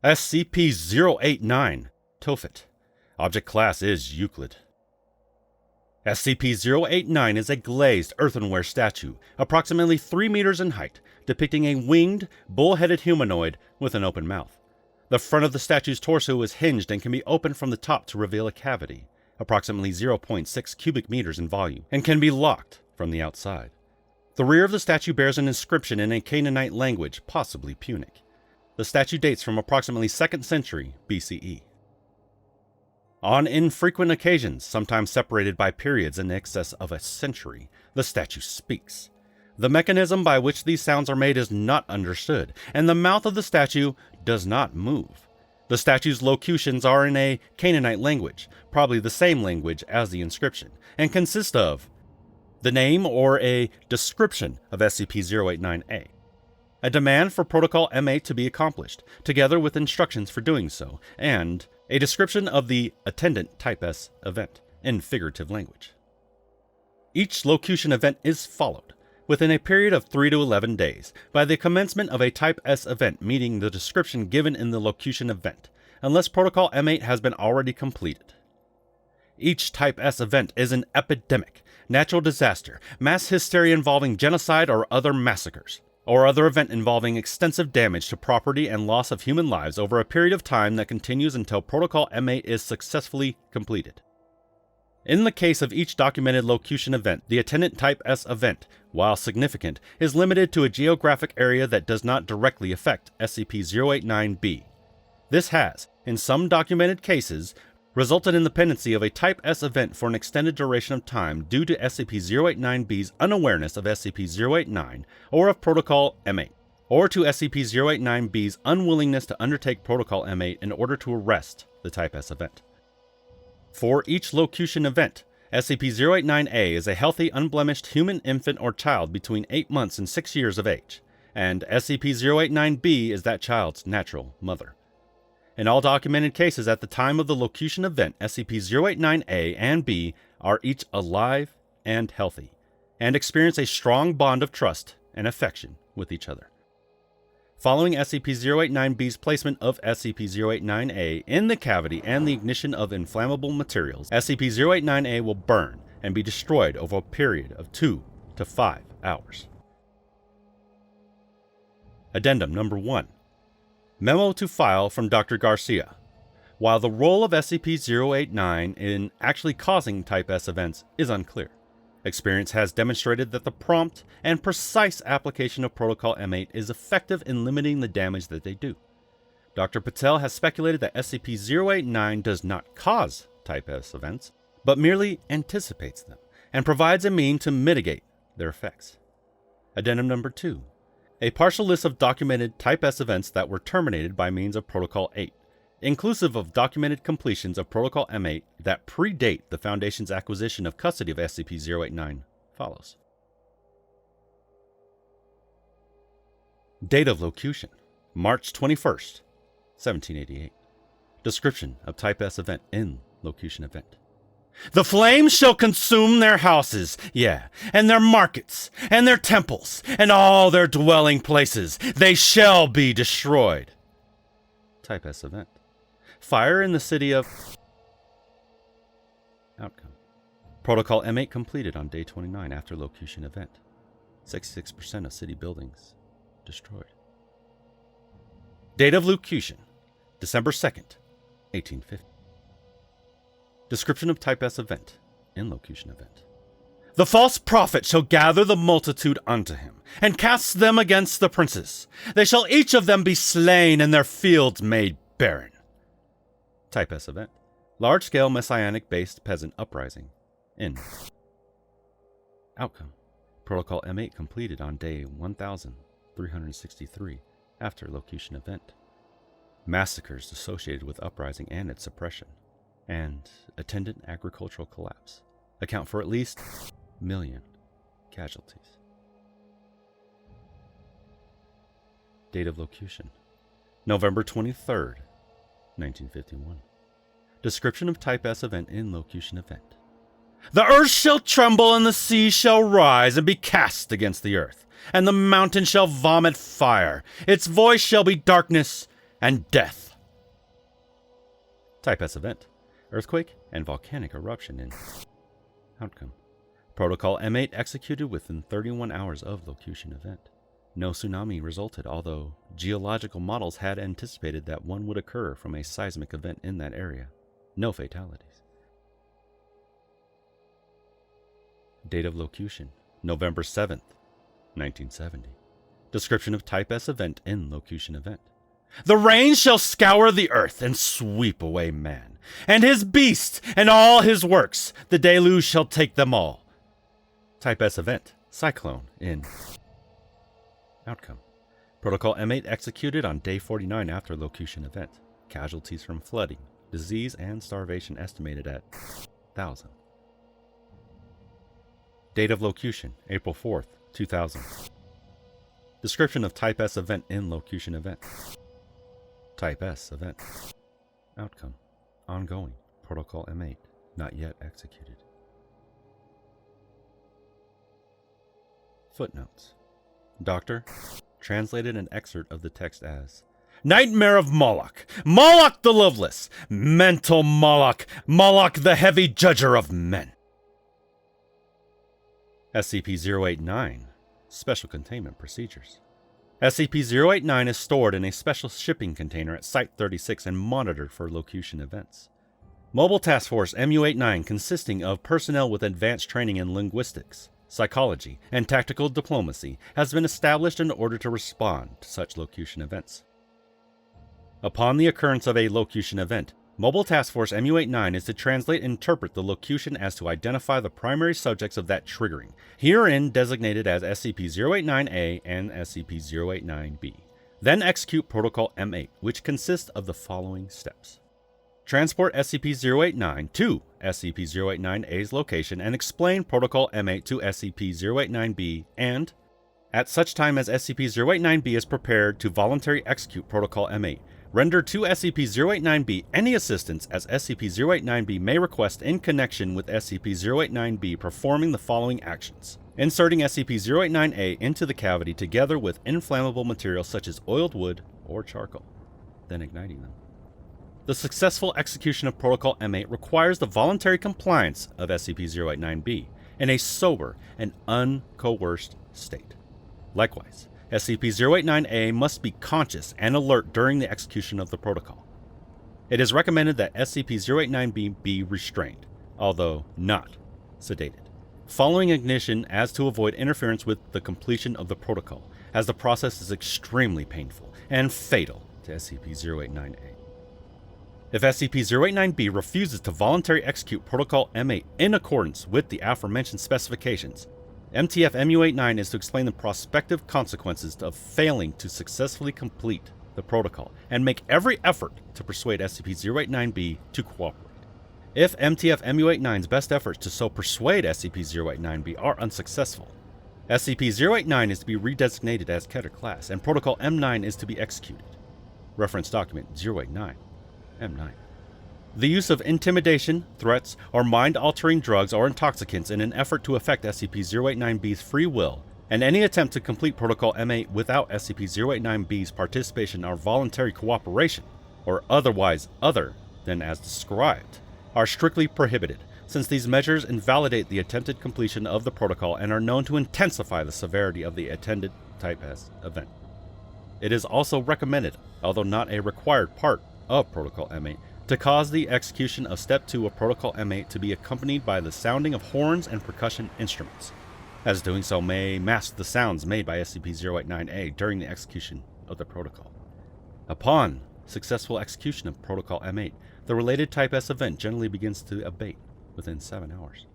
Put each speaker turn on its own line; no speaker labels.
SCP-089, Tophet. Object class is Euclid. SCP-089 is a glazed earthenware statue, approximately 3 meters in height, depicting a winged, bull-headed humanoid with an open mouth. The front of the statue's torso is hinged and can be opened from the top to reveal a cavity, approximately 0.6 cubic meters in volume, and can be locked from the outside. The rear of the statue bears an inscription in a Canaanite language, possibly Punic. The statue dates from approximately 2nd century BCE. On infrequent occasions, sometimes separated by periods in excess of a century, the statue speaks. The mechanism by which these sounds are made is not understood, and the mouth of the statue does not move. The statue's locutions are in a Canaanite language, probably the same language as the inscription, and consist of the name or a description of SCP-089-A, a demand for Protocol M8 to be accomplished, together with instructions for doing so, and a description of the attendant Type S event, in figurative language. Each locution event is followed, within a period of 3 to 11 days, by the commencement of a Type S event meeting the description given in the locution event, unless Protocol M8 has been already completed. Each Type S event is an epidemic, natural disaster, mass hysteria involving genocide or other massacres, or other event involving extensive damage to property and loss of human lives over a period of time that continues until Protocol M8 is successfully completed. In the case of each documented locution event, the attendant Type S event, while significant, is limited to a geographic area that does not directly affect SCP-089-B. This has, in some documented cases, resulted in the pendency of a Type S event for an extended duration of time due to SCP-089-B's unawareness of SCP-089 or of Protocol M8, or to SCP-089-B's unwillingness to undertake Protocol M8 in order to arrest the Type S event. For each locution event, SCP-089-A is a healthy, unblemished human infant or child between 8 months and 6 years of age, and SCP-089-B is that child's natural mother. In all documented cases at the time of the locution event, SCP-089-A and B are each alive and healthy, and experience a strong bond of trust and affection with each other. Following SCP-089-B's placement of SCP-089-A in the cavity and the ignition of inflammable materials, SCP-089-A will burn and be destroyed over a period of 2 to 5 hours. Addendum Number 1. Memo to file from Dr. Garcia. While the role of SCP-089 in actually causing Type S events is unclear, experience has demonstrated that the prompt and precise application of Protocol M8 is effective in limiting the damage that they do. Dr. Patel has speculated that SCP-089 does not cause Type S events, but merely anticipates them, and provides a means to mitigate their effects. Addendum Number 2. A partial list of documented Type S events that were terminated by means of Protocol 8, inclusive of documented completions of Protocol M8 that predate the Foundation's acquisition of custody of SCP-089, follows. Date of locution: March 21st, 1788. Description of Type S event in locution event: the flames shall consume their houses, and their markets, and their temples, and all their dwelling places. They shall be destroyed. Type S event: fire in the city of... Outcome: Protocol M8 completed on day 29 after locution event. 66% of city buildings destroyed. Date of locution: December 2nd, 1850. Description of Type S event in locution event: the false prophet shall gather the multitude unto him, and cast them against the princes. They shall each of them be slain, and their fields made barren. Type S event: large-scale messianic-based peasant uprising. In. Outcome: Protocol M8 completed on day 1363 after locution event. Massacres associated with uprising and its suppression, and attendant agricultural collapse account for at least 1 million casualties. Date of locution: November 23rd, 1951. Description of Type S event in locution event: the earth shall tremble, and the sea shall rise and be cast against the earth, and the mountain shall vomit fire. Its voice shall be darkness and death. Type S event: earthquake and volcanic eruption in. Outcome: Protocol M8 executed within 31 hours of locution event. No tsunami resulted, although geological models had anticipated that one would occur from a seismic event in that area. No fatalities. Date of locution: November 7th, 1970. Description of Type S event in locution event: The rain shall scour the earth and sweep away man, and his beast, and all his works. The deluge shall take them all. Type S event: cyclone in. Outcome: Protocol M8 executed on day 49 after locution event. Casualties from flooding, disease, and starvation estimated at 1,000. Date of locution: April 4th, 2000. Description of Type S event in locution event: Type S event. Outcome: ongoing. Protocol M8 not yet executed. Footnotes. Doctor translated an excerpt of the text as: Nightmare of Moloch, Moloch the loveless, mental Moloch, Moloch the heavy judger of men. SCP-089 Special Containment Procedures. SCP-089 is stored in a special shipping container at Site-36 and monitored for locution events. Mobile Task Force MU-89, consisting of personnel with advanced training in linguistics, psychology, and tactical diplomacy, has been established in order to respond to such locution events. Upon the occurrence of a locution event, Mobile Task Force MU-89 is to translate and interpret the locution as to identify the primary subjects of that triggering, herein designated as SCP-089A and SCP-089B. Then execute Protocol M8, which consists of the following steps. Transport SCP-089 to SCP-089A's location and explain Protocol M8 to SCP-089B, and, at such time as SCP-089B is prepared to voluntarily execute Protocol M8, render to SCP-089B any assistance as SCP-089B may request in connection with SCP-089B performing the following actions: inserting SCP-089A into the cavity together with inflammable materials such as oiled wood or charcoal, then igniting them. The successful execution of Protocol M8 requires the voluntary compliance of SCP-089B in a sober and uncoerced state. Likewise, SCP-089A must be conscious and alert during the execution of the protocol. It is recommended that SCP-089B be restrained, although not sedated, following ignition as to avoid interference with the completion of the protocol, as the process is extremely painful and fatal to SCP-089A. If SCP-089B refuses to voluntarily execute Protocol M8 in accordance with the aforementioned specifications, MTF-MU-89 is to explain the prospective consequences of failing to successfully complete the protocol and make every effort to persuade SCP-089B to cooperate. If MTF-MU-89's best efforts to so persuade SCP-089B are unsuccessful, SCP-089 is to be redesignated as Keter Class and Protocol M9 is to be executed. Reference Document 089 M9. The use of intimidation, threats, or mind-altering drugs or intoxicants in an effort to affect SCP-089B's free will, and any attempt to complete Protocol M8 without SCP-089B's participation or voluntary cooperation, or otherwise other than as described, are strictly prohibited, since these measures invalidate the attempted completion of the protocol and are known to intensify the severity of the attended Type S event. It is also recommended, although not a required part of Protocol M8, to cause the execution of Step 2 of Protocol M8 to be accompanied by the sounding of horns and percussion instruments, as doing so may mask the sounds made by SCP-089A during the execution of the protocol. Upon successful execution of Protocol M8, the related Type S event generally begins to abate within 7 hours.